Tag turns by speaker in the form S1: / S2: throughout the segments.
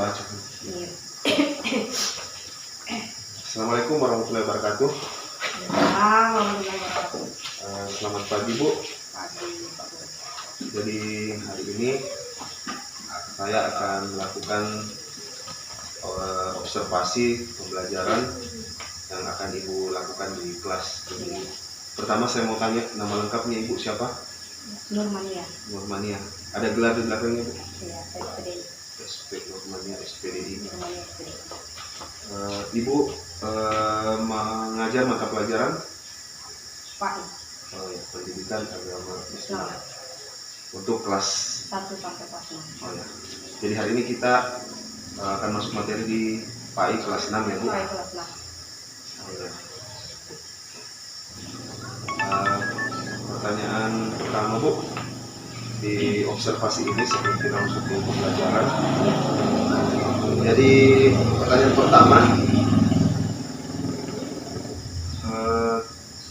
S1: membaca.
S2: Iya.
S1: Assalamualaikum warahmatullahi wabarakatuh.
S2: Warahmatullahi wabarakatuh.
S1: Selamat pagi Bu.
S2: Pagi, Pak Bu.
S1: Jadi hari ini saya akan melakukan observasi pembelajaran yang akan Ibu lakukan di kelas. Jadi pertama saya mau tanya, nama lengkapnya Ibu siapa?
S2: Nurmania.
S1: Nurmania. Ada gelar di belakangnya Bu?
S2: Iya, SPDI.
S1: SP Nurmania SPDI.
S2: Nurmania SPDI.
S1: Ibu mengajar mata pelajaran
S2: Pak.
S1: pendidikan agama Islam
S2: Islam.
S1: untuk kelas
S2: 1 sampai kelas 6.
S1: Oh ya. Jadi hari ini kita akan masuk materi di PAI kelas 6 ya Bu?
S2: PAI kelas 6.
S1: Oh ya. Pertanyaan pertama Bu, di observasi ini sebelum kita masuk ke pembelajaran. Jadi pertanyaan pertama,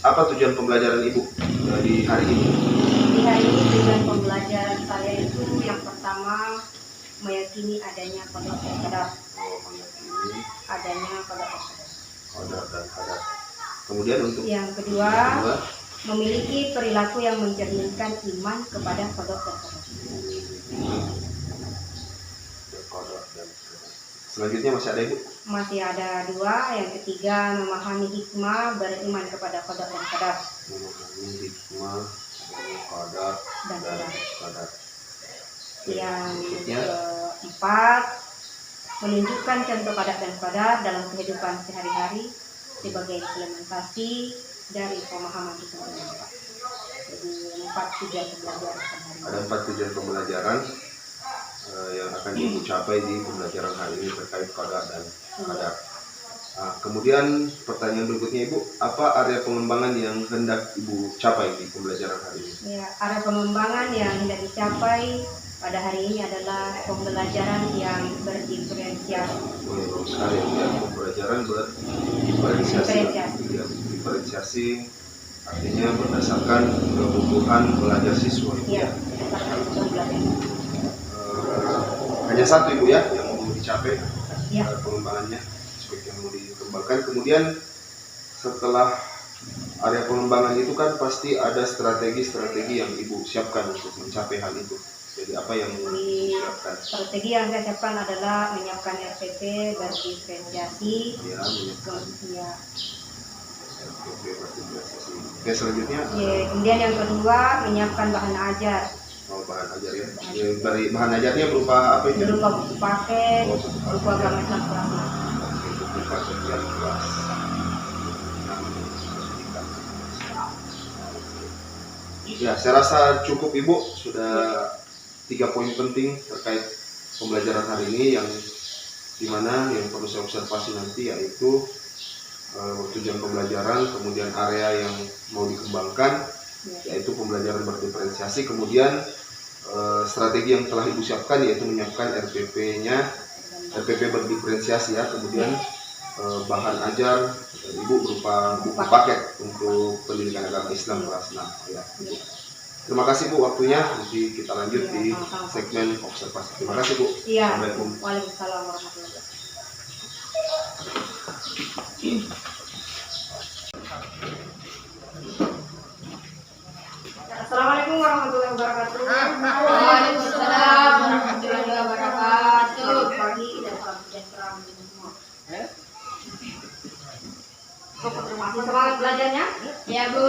S1: apa tujuan pembelajaran Ibu di hari ini?
S2: Di hari ini tujuan pembelajaran saya itu yang pertama meyakini adanya qada dan qadar.
S1: Meyakini
S2: Adanya qada dan qadar.
S1: qada dan qadar. Kemudian untuk
S2: Yang kedua, memiliki perilaku yang mencerminkan iman kepada qada dan qadar.
S1: Selanjutnya masih ada Ibu?
S2: Masih ada 2. Yang ketiga, memahami hikmah beriman kepada qada dan qadar.
S1: Memahami hikmah qada dan qadar.
S2: Yang
S1: Berikutnya,
S2: keempat, menunjukkan contoh qada dan qadar dalam kehidupan sehari-hari sebagai implementasi dari pemahaman hikmah ini. Jadi 4 tujuan pembelajaran hari ini.
S1: ada 4 tujuan pembelajaran yang akan Ibu capai di pembelajaran hari ini terkait qada dan qadar. Kemudian pertanyaan berikutnya Ibu, apa area pengembangan yang hendak Ibu capai di pembelajaran hari ini?
S2: Ya, area pengembangan yang hendak dicapai pada hari ini adalah pembelajaran yang berdiferensiasi.
S1: Bagus sekali ya, pembelajaran berdiferensiasi. Ya, diferensiasi artinya berdasarkan kebutuhan belajar siswa.
S2: Ya, berdasarkan kebutuhan belajar.
S1: Hanya satu Ibu ya yang mau dicapai
S2: Ya.
S1: pengembangannya, aspek yang mau dikembangkan. Kemudian setelah area pengembangan itu kan pasti ada strategi-strategi yang Ibu siapkan untuk mencapai hal itu. Jadi apa yang mau disiapkan?
S2: Strategi yang saya siapkan adalah menyiapkan RPP berdiferensiasi.
S1: Ya, menyiapkan
S2: Ya.
S1: RPP berdiferensiasi. Oke, selanjutnya
S2: Kemudian yang kedua, menyiapkan bahan ajar.
S1: bahan ajar ya. Dari bahan ajarnya berupa apa itu?
S2: Berupa buku paket, berupa agama Islam kelas 6.
S1: Buku paket yang kelas. Ya, saya rasa cukup Ibu, sudah 3 poin penting terkait pembelajaran hari ini yang dimana yang perlu saya observasi nanti yaitu tujuan pembelajaran, kemudian area yang mau dikembangkan yaitu pembelajaran berdiferensiasi, kemudian strategi yang telah Ibu siapkan yaitu menyiapkan RPP-nya, RPP berdiferensiasi ya, kemudian bahan ajar Ibu berupa buku paket untuk pendidikan agama Islam kelas 6 ya. Terima kasih Bu waktunya, nanti kita lanjut di segmen observasi. Terima kasih Bu.
S2: Iya.
S1: Assalamualaikum.
S2: Waalaikumsalam warahmatullahi wabarakatuh. Assalamualaikum warahmatullahi wabarakatuh.
S3: Waalaikumsalam warahmatullahi wabarakatuh.
S2: Selamat pagi dan salam sejahtera untuk semua. Masih semangat belajarnya?
S3: Ya Bu.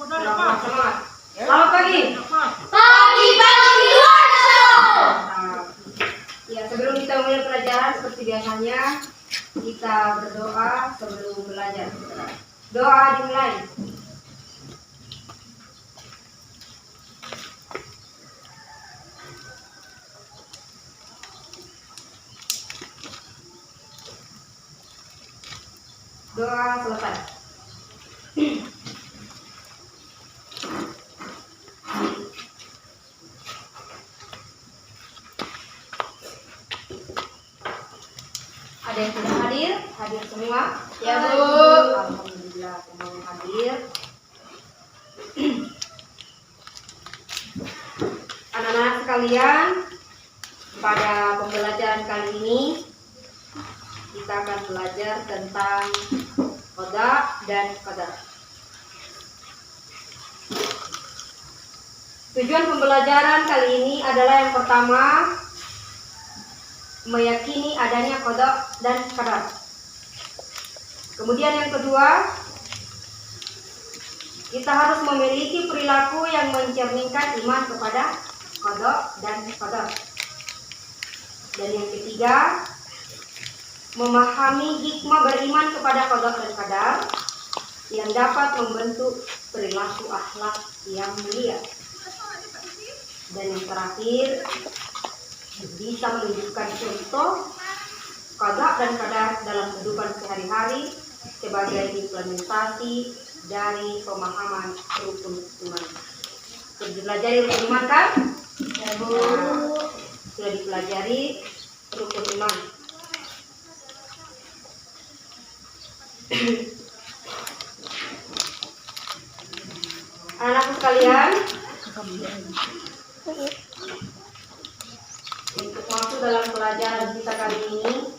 S2: Semangat. Selamat pagi.
S3: Pagi-pagi luar dong.
S2: Ya, sebelum kita mulai pelajaran seperti biasanya kita berdoa sebelum belajar. Doa dimulai. Doa selesai. Ada yang sudah hadir? Hadir semua?
S3: Ya, Bu.
S2: Alhamdulillah semuanya hadir. Anak-anak sekalian, Pada pembelajaran kali ini kita akan belajar tentang qada dan qadar. Tujuan pembelajaran kali ini adalah yang pertama, meyakini adanya qada dan qadar. Kemudian yang kedua, kita harus memiliki perilaku yang mencerminkan iman kepada qada dan qadar. Dan yang ketiga, memahami hikmah beriman kepada qada dan qadar yang dapat membentuk perilaku akhlak yang mulia. Dan yang terakhir, bisa menunjukkan contoh qada dan qadar dalam kehidupan sehari-hari sebagai implementasi dari pemahaman rukun iman. Sudah dipelajari rukun iman kan?
S3: Ya, Bu.
S2: Sudah dipelajari rukun iman. Anak-anak sekalian, untuk masuk dalam pelajaran kita kali ini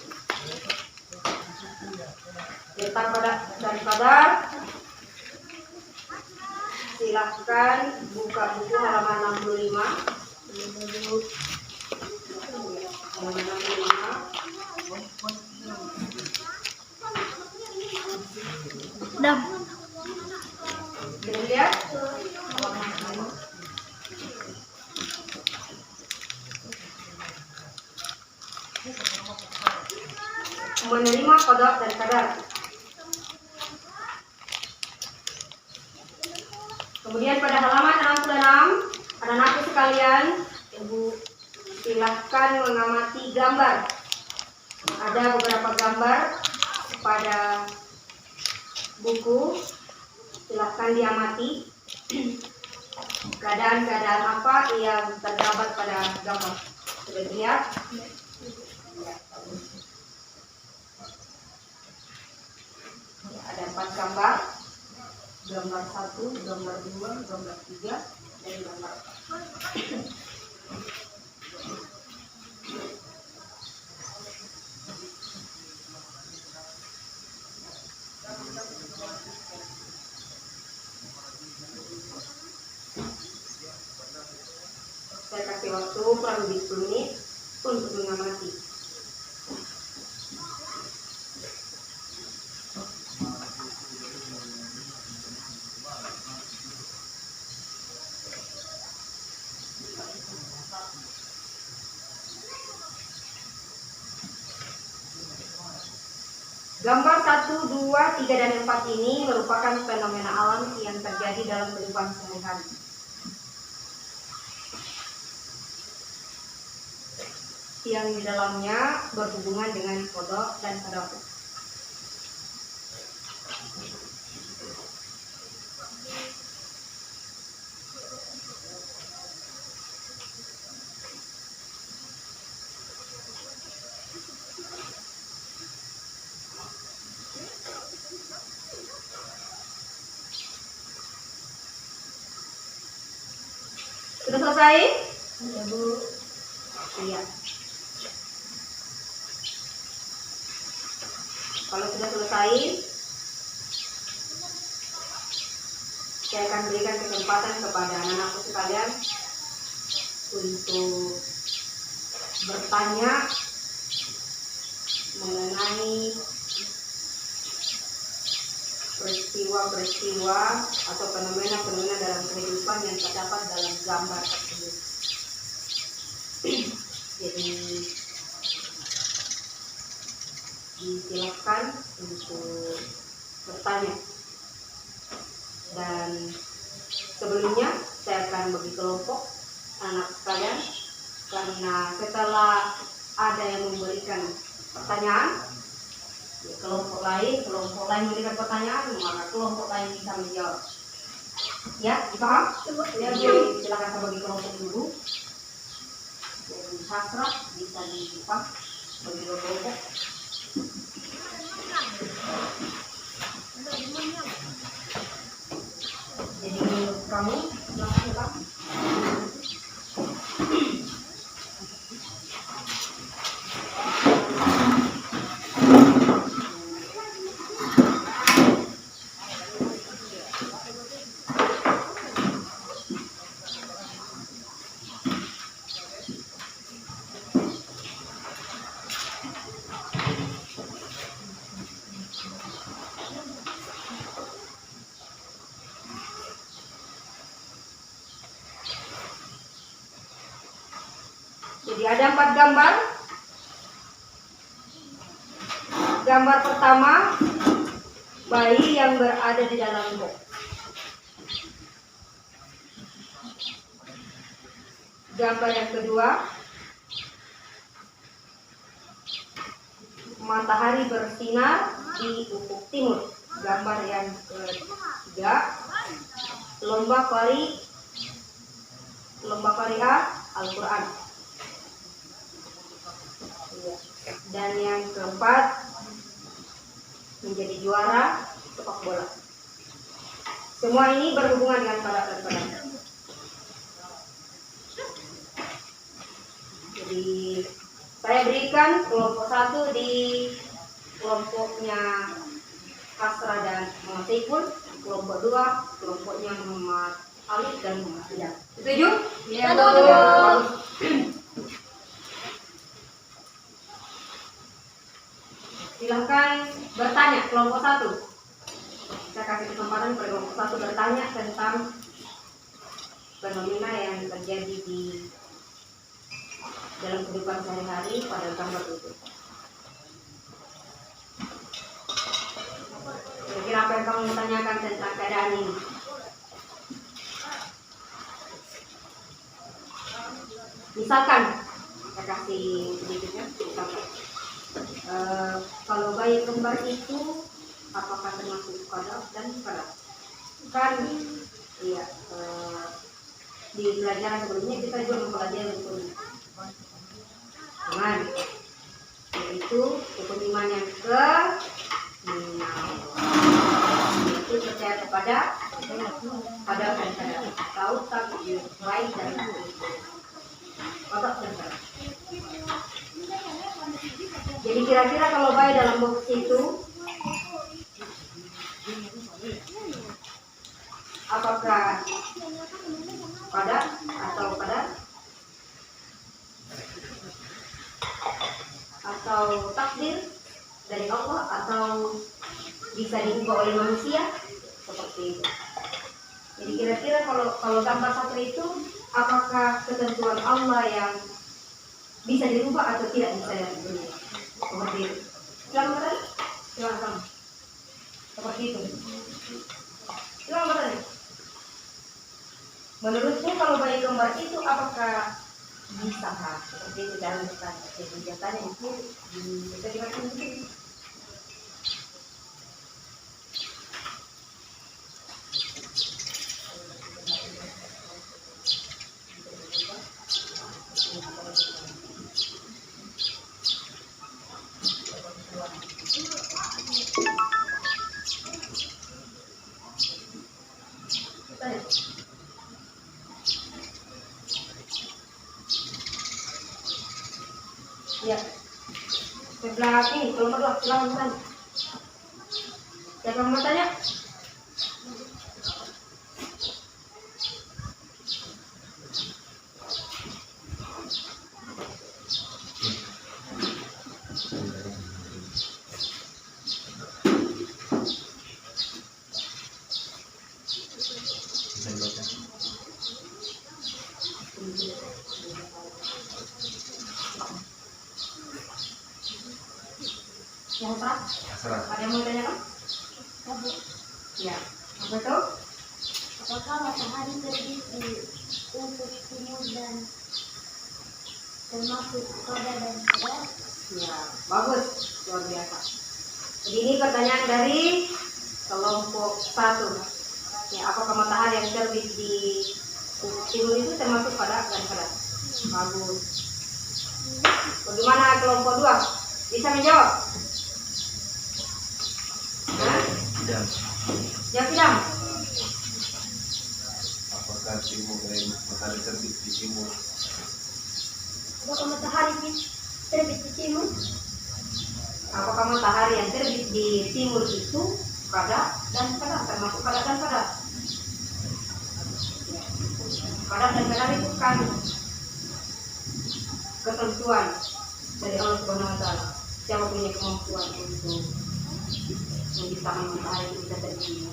S2: tentang qada dan qadar, silahkan buka buku halaman 65. Halaman 65.
S3: Dah.
S2: Bisa lihat? Menerima qada dan qadar. Kemudian pada halaman 66, anak-anakku sekalian, Ibu silahkan mengamati gambar. Ada beberapa gambar pada buku, silahkan diamati keadaan-keadaan apa yang terdapat pada gambar. Sudah dilihat? Ada 4 gambar. Gambar 1, gambar 2, gambar 3, dan gambar 4. Saya kasih waktu kurang lebih 10 menit untuk mengamati. Gambar 1, 2, 3, dan 4 ini merupakan fenomena alam yang terjadi dalam kehidupan sehari-hari. Yang di dalamnya berhubungan dengan qada dan qadar. Sudah selesai?
S3: Ya, Bu.
S2: Iya. Kalau sudah selesai, saya akan berikan kesempatan kepada anak-anakku sekalian untuk bertanya mengenai peristiwa-peristiwa atau fenomena-fenomena dalam kehidupan yang terdapat dalam gambar tersebut. Jadi disilakan untuk bertanya. Dan sebelumnya saya akan bagi kelompok anak sekalian, karena setelah ada yang memberikan pertanyaan, kelompok lain memberikan pertanyaan, maka kelompok lain bisa menjawab. Ya, dipaham? Ya, Bu. Silakan saya bagi kelompok dulu. Jadi hasrat bisa dipaham bagi kelompok. Jadi kamu silakan. Ada 4 gambar. Gambar pertama, bayi yang berada di dalam box. Gambar yang kedua, matahari bersinar di ufuk timur. Gambar yang ketiga, lomba qari'ah Al-Quran. Dan yang keempat, menjadi juara sepak bola. Semua ini berhubungan dengan Padak dan Padang. Jadi saya berikan kelompok 1 di kelompoknya Hasra dan Muhammad Saiful, kelompok 2 kelompoknya Muhammad Alif dan Muhammad Hidayat. Setuju?
S3: Iya,
S2: Bu.
S3: Bu.
S2: Silahkan bertanya kelompok 1. Saya kasih kesempatan kepada kelompok 1 bertanya tentang fenomena yang terjadi di dalam kehidupan sehari-hari pada gambar itu. Kira-kira apa yang kamu tanyakan tentang keadaan ini? Misalkan, saya kasih sedikitnya. Misalkan, kalau bayi kembar itu apakah termasuk qada dan qadar? Kan, iya. Di pelajaran sebelumnya kita juga mempelajari rukun iman, yaitu rukun iman yang ke-6, yaitu percaya kepada qada dan qadar, tahu takdir baik dan buruk, qada dan qadar. Jadi kira-kira kalau bayi dalam box itu apakah qada atau qadar atau takdir dari Allah atau bisa diubah oleh manusia, seperti itu. Jadi kira-kira kalau gambar 1 itu apakah ketentuan Allah yang bisa dirubah atau tidak bisa dirubah, seperti itu. Silakan. Seperti itu. Silakan bertanya. Menurutmu kalau bayi kembar itu apakah bisa seperti itu dalam bertanya? Jadi biasanya itu bisa dimakan begini. Ya, sebelah sini, kelompok 2, silakan bertanya. Siapa yang mau bertanya? Yang serah? Ada yang mau ditanyakan? Ya, apa itu?
S3: Apakah matahari terbit di ufuk timur dan termasuk qada dan qadar?
S2: Ya, bagus, luar biasa. Jadi ini pertanyaan dari kelompok 1. Ya, apakah matahari yang terbit di ufuk timur itu termasuk qada dan qadar? Bagus. Bagaimana kelompok 2? Bisa menjawab?
S1: Dan
S2: Jawab tidak?
S1: apakah matahari terbit di timur?
S3: Apakah matahari terbit di timur?
S2: Apakah matahari yang terbit di timur itu qada dan qadar, termasuk qada dan qadar? Qada dan qadar itu kan ketentuan dari Allah Subhanahu wa taala. Siapa punya kemampuan untuk menciptakan matahari itu bisa terbit di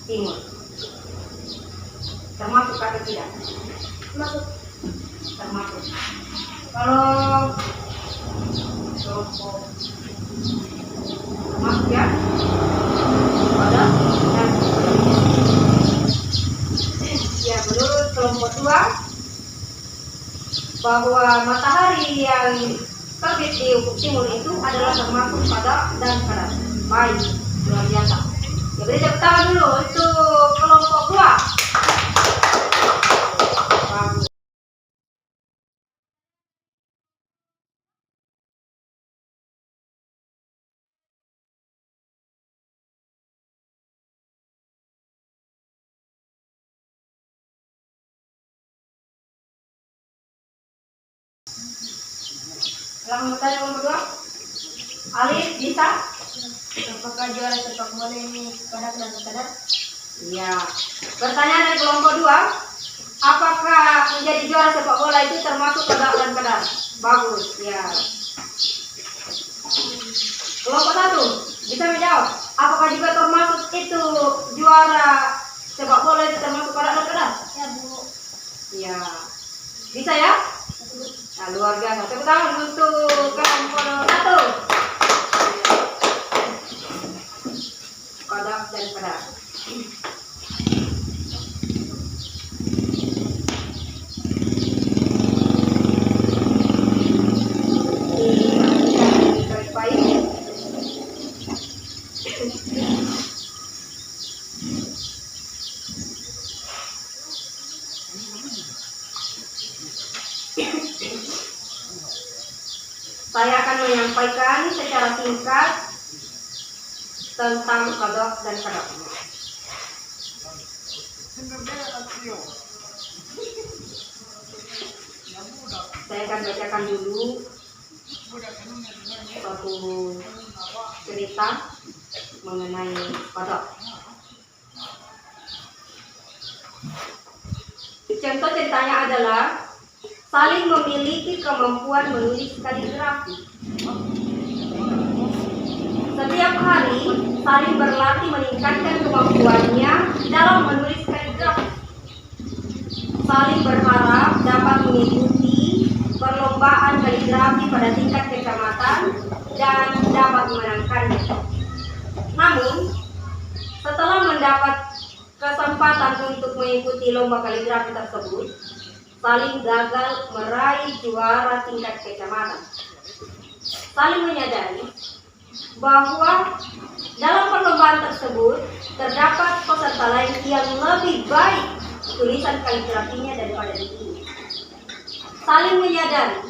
S2: timur? Termasuk atau tidak?
S3: Masuk.
S2: termasuk. Kalau kelompok termasuk ya pada dan ya menurut kelompok 2 bahwa matahari yang terbit di ufuk timur itu adalah termasuk pada dan kadar. Baik, luar biasa. Ya, beri tepuk tangan dulu untuk kelompok 2. Bagus. Selamat bertanya kelompok 2. Alif, bisa? Apakah juara sepak bola ini kadar dan kadar? Iya. Pertanyaan dari kelompok 2. Apakah menjadi juara sepak bola itu termasuk kadar dan kadar? Bagus, ya. Kelompok 1 bisa menjawab. Apakah juga termasuk itu juara sepak bola itu termasuk kadar dan kadar?
S3: Ya, Bu.
S2: Iya. Bisa ya? Nah, luar biasa. Tepuk tangan untuk kelompok 1. Kadar dan kadar. Baik-baik. Saya akan menyampaikan secara singkat tentang kodok dan kadar. Saya akan bacakan dulu suatu cerita mengenai kodok. Contoh ceritanya adalah saling memiliki kemampuan menulis kaligrafi. Setiap hari saling berlatih meningkatkan kemampuannya dalam menulis kaligrafi. Saling berharap dapat mengikuti perlombaan kaligrafi pada tingkat kecamatan dan dapat memenangkannya. Namun, setelah mendapat kesempatan untuk mengikuti lomba kaligrafi tersebut, saling gagal meraih juara tingkat kecamatan. Saling menyadari bahwa dalam perlombaan tersebut terdapat peserta lain yang lebih baik tulisan kaligrafinya daripada dirinya. Saling menyadari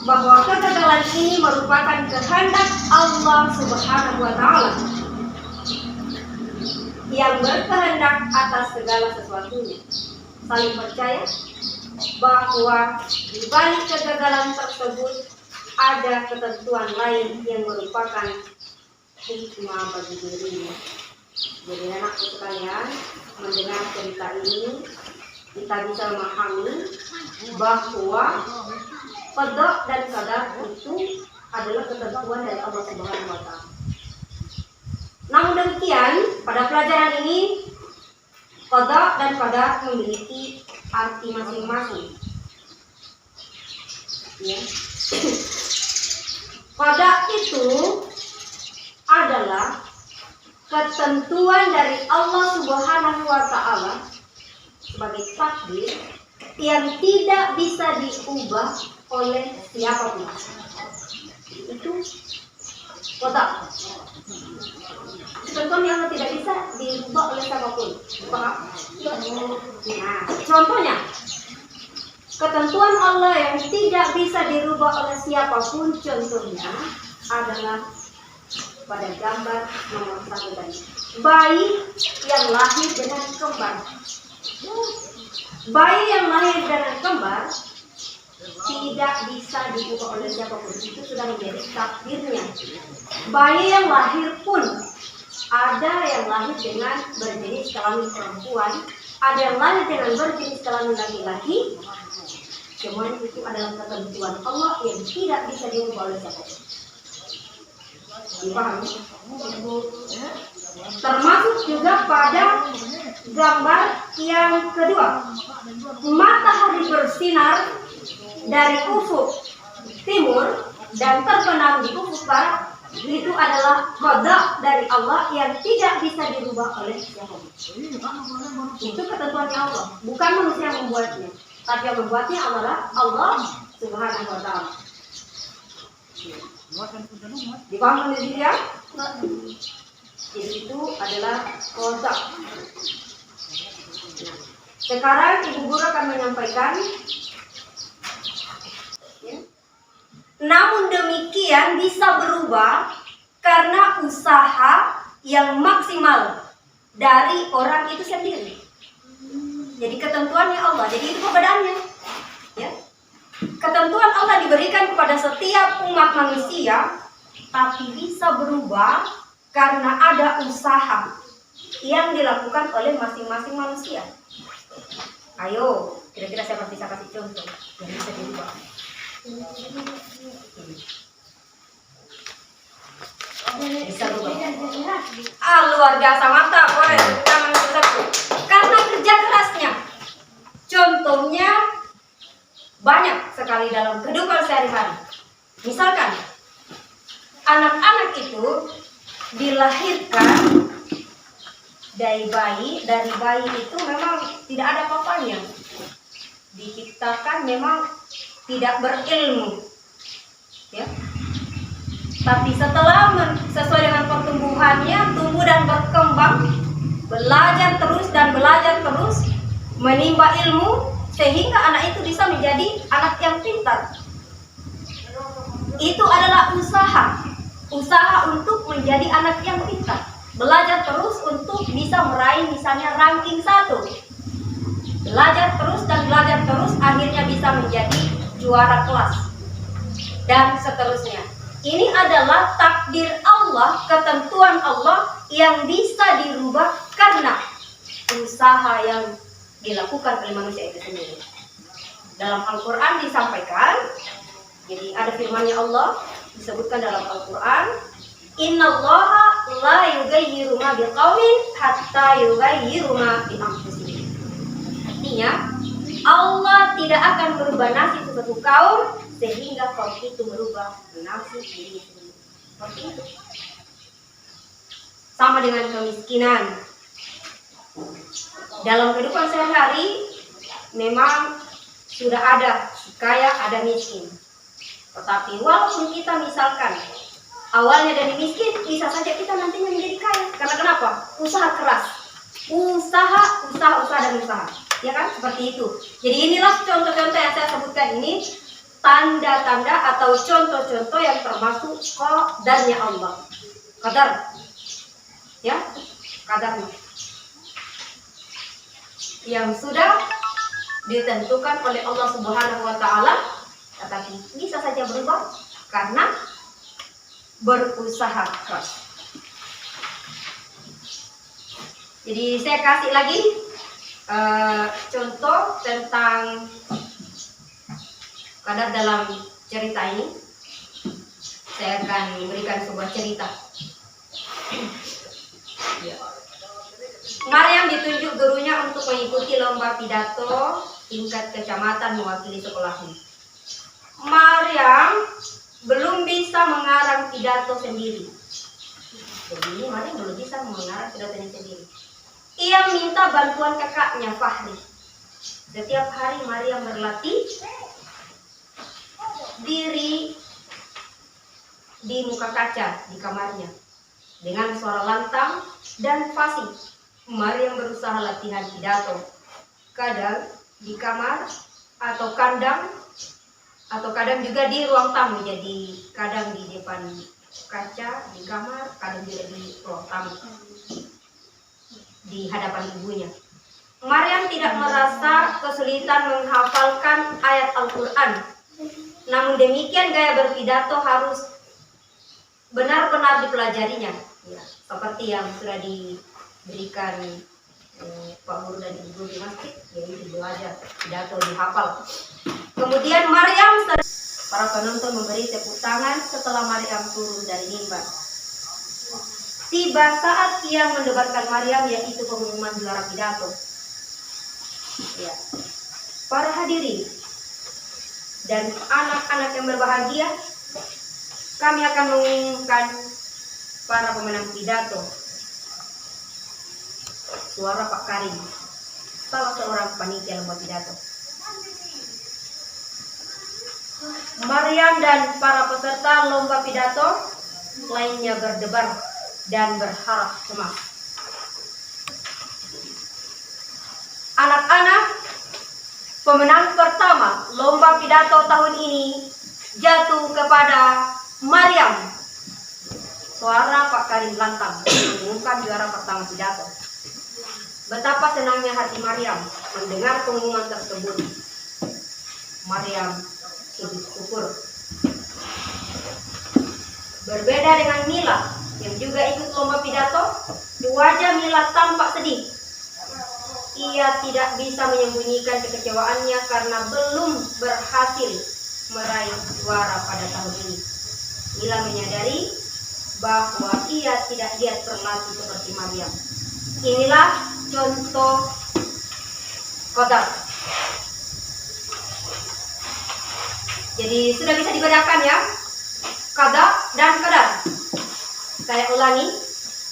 S2: bahwa kegagalan ini merupakan kehendak Allah Subhanahu wa Ta'ala yang berkehendak atas segala sesuatunya. Saling percaya bahwa di balik kegagalan tersebut ada ketentuan lain yang merupakan hikmah bagi dirinya. Jadi anakku sekalian, mendengar cerita ini kita bisa memahami bahwa qada dan qadar itu adalah ketentuan dari Allah Subhanahu wa Ta'ala. Namun demikian, pada pelajaran ini qada dan qadar memiliki arti masing-masing. Ya. Qada itu adalah ketentuan dari Allah Subhanahu wa Ta'ala sebagai takdir yang tidak bisa diubah oleh siapapun. Itu qada. Contohnya yang tidak bisa diubah oleh siapapun. Paham? Nah, contohnya ketentuan Allah yang tidak bisa dirubah oleh siapapun, contohnya adalah pada gambar nomor 1 tadi, bayi yang lahir dengan kembar. Bayi yang lahir dengan kembar tidak bisa diubah oleh siapapun, itu sudah menjadi takdirnya. Bayi yang lahir pun ada yang lahir dengan berjenis kelamin perempuan, ada yang lahir dengan berjenis kelamin laki-laki. Semua itu adalah ketentuan Allah yang tidak bisa diubah oleh siapapun. Dipahami? Termasuk juga pada gambar yang kedua. Matahari bersinar dari ufuk timur dan terbenam di ufuk barat, itu adalah qada dari Allah yang tidak bisa dirubah oleh siapapun. Itu ketentuannya Allah, bukan manusia yang membuatnya, tapi yang membuatnya adalah Allah Subhanahu wa Ta'ala. Dipahami di sini ya? Jadi itu adalah qada. Sekarang Ibu Guru akan menyampaikan. Namun demikian bisa berubah karena usaha yang maksimal dari orang itu sendiri. Jadi ketentuannya Allah. Jadi itu perbedaannya. Ya. Ketentuan Allah diberikan kepada setiap umat manusia, tapi bisa berubah karena ada usaha yang dilakukan oleh masing-masing manusia. Ayo, kira-kira siapa bisa kasih contoh yang bisa dirubah? Bisa berubah. Luar biasa, mantap. Boleh tangan satu. Karena kerja kerasnya. Contohnya banyak sekali dalam kehidupan sehari-hari. Misalkan anak-anak itu dilahirkan dari bayi itu memang tidak ada papanya. Diciptakan memang tidak berilmu, ya. Tapi setelah sesuai dengan pertumbuhannya, tumbuh dan berkembang, belajar terus, menimba ilmu, sehingga anak itu bisa menjadi anak yang pintar. Itu adalah usaha untuk menjadi anak yang pintar. Belajar terus untuk bisa meraih misalnya ranking 1. Belajar terus, akhirnya bisa menjadi juara kelas. Dan seterusnya. Ini adalah takdir Allah, ketentuan Allah yang bisa dirubah karena usaha yang dilakukan oleh manusia itu sendiri. Dalam Al-Quran disampaikan, jadi ada firman-Nya Allah disebutkan dalam Al-Quran, Innallaha la yughayyiru ma biqaumin hatta yughayyiru ma bi anfusihim. Artinya, Allah tidak akan merubah nasib suatu kaum sehingga kaum itu merubah nasib dirinya sendiri. Seperti itu. Sama dengan kemiskinan. Dalam kehidupan sehari-hari memang sudah ada kaya, ada miskin. Tetapi walaupun kita misalkan awalnya dari miskin, bisa saja kita nantinya menjadi kaya. Karena kenapa? Usaha keras. Usaha. Ya kan? Seperti itu. Jadi inilah contoh-contoh yang saya sebutkan ini. Tanda-tanda atau contoh-contoh yang termasuk qadarnya Allah. Qadar. Ya? Qadarnya. Yang sudah ditentukan oleh Allah Subhanahu wa Ta'ala, tetapi bisa saja berubah karena berusaha keras. Jadi saya kasih lagi contoh tentang qadar dalam cerita ini. Saya akan memberikan sebuah cerita. Maryam ditunjuk gurunya untuk mengikuti lomba pidato tingkat kecamatan mewakili sekolahnya. Maryam belum bisa mengarang pidato sendiri. Jadi ini Maryam belum bisa mengarang pidatonya sendiri. Ia minta bantuan kakaknya Fahri. Setiap hari Maryam berlatih diri di muka kaca di kamarnya dengan suara lantang dan fasih. Maryam berusaha latihan pidato, kadang di kamar atau kadang juga di ruang tamu. Jadi kadang di depan kaca di kamar, kadang juga di ruang tamu di hadapan ibunya. Maryam tidak merasa kesulitan menghafalkan ayat Al-Quran. Namun demikian gaya berpidato harus benar-benar dipelajarinya, ya, seperti yang sudah diberikan Pak Guru dan Ibu Guru di masjid, yaitu belajar pidato dihafal. Kemudian Maryam, para penonton memberi tepuk tangan setelah Maryam turun dari mimbar. Tiba saat ia mendebatkan Maryam, yaitu pengumuman juara pidato. Ya. Para hadirin, dan anak-anak yang berbahagia, kami akan mengumumkan para pemenang pidato. Suara Pak Karim, salah seorang panitia lomba pidato. Mariam dan para peserta lomba pidato lainnya berdebar dan berharap cemas. Anak-anak, pemenang pertama lomba pidato tahun ini jatuh kepada Mariam. Suara Pak Karim lantang mengumumkan juara pertama pidato. Betapa senangnya hati Mariam mendengar pengumuman tersebut. Mariam sujud syukur. Berbeda dengan Mila yang juga ikut lomba pidato, wajah Mila tampak sedih. Ia tidak bisa menyembunyikan kekecewaannya karena belum berhasil meraih juara pada tahun ini. Mila menyadari bahwa ia tidak giat berlatih seperti Mariam. Inilah contoh qadar. Jadi sudah bisa dibedakan ya, qada dan qadar. Saya ulangi,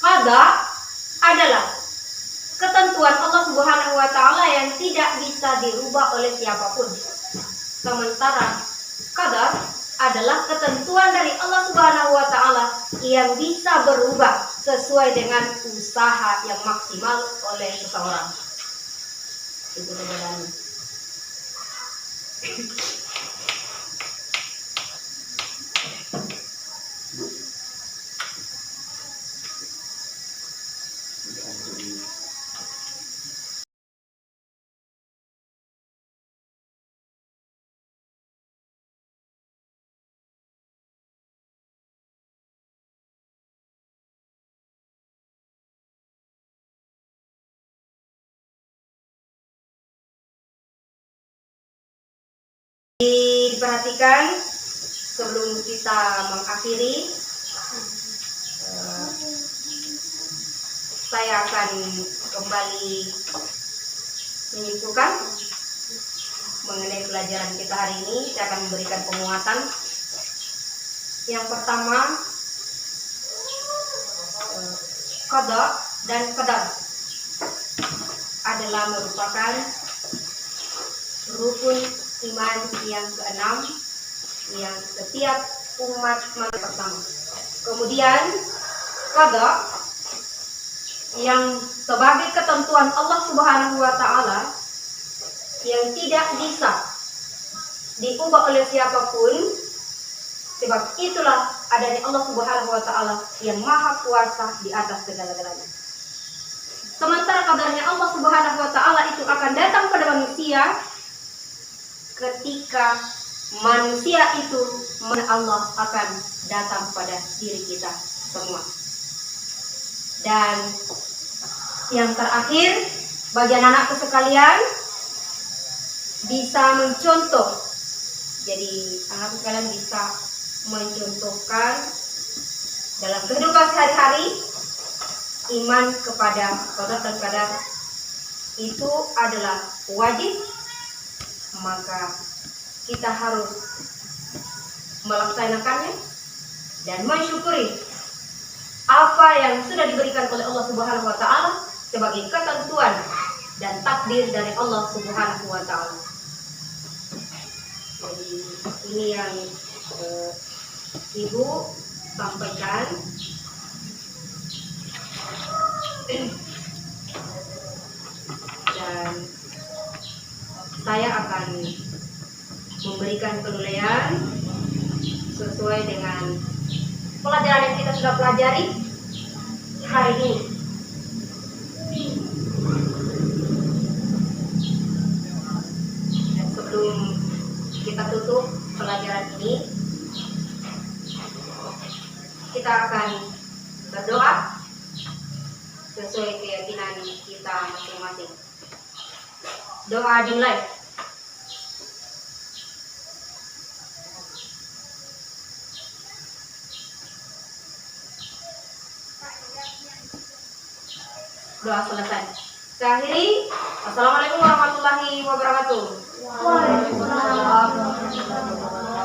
S2: qada adalah ketentuan Allah Subhanahu wa taala yang tidak bisa dirubah oleh siapapun. Sementara qadar adalah ketentuan dari Allah Subhanahu wa taala yang bisa berubah sesuai dengan usaha yang maksimal oleh seseorang. Itu perbedaannya. Diperhatikan sebelum kita mengakhiri, saya akan kembali menyimpulkan mengenai pelajaran kita hari ini. Saya akan memberikan penguatan. Yang pertama, qada dan qadar adalah merupakan rukun iman yang keenam yang setiap umat manusia pertama. Kemudian qada yang sebagai ketentuan Allah Subhanahu wa taala yang tidak bisa diubah oleh siapapun, sebab itulah adanya Allah Subhanahu wa taala yang maha kuasa di atas segala-galanya. Sementara kabarnya Allah Subhanahu wa taala itu akan datang pada manusia ketika manusia itu Allah akan datang pada diri kita semua. Dan yang terakhir, bagi anak-anakku sekalian, bisa mencontoh. Jadi anak-anak sekalian bisa mencontohkan dalam kehidupan sehari-hari iman kepada qada dan qadar itu adalah wajib, maka kita harus melaksanakannya dan mensyukuri apa yang sudah diberikan oleh Allah Subhanahu wa taala sebagai ketentuan dan takdir dari Allah Subhanahu wa taala. Jadi ini yang Ibu sampaikan. Dan saya akan memberikan penilaian sesuai dengan pelajaran yang kita sudah pelajari hari ini. Dan sebelum kita tutup pelajaran ini, kita akan berdoa sesuai keyakinan kita masing-masing. Doa dimulai. Doa selesai. Saya akhiri. Assalamualaikum warahmatullahi wabarakatuh.
S3: Waalaikumsalam warahmatullahi wabarakatuh.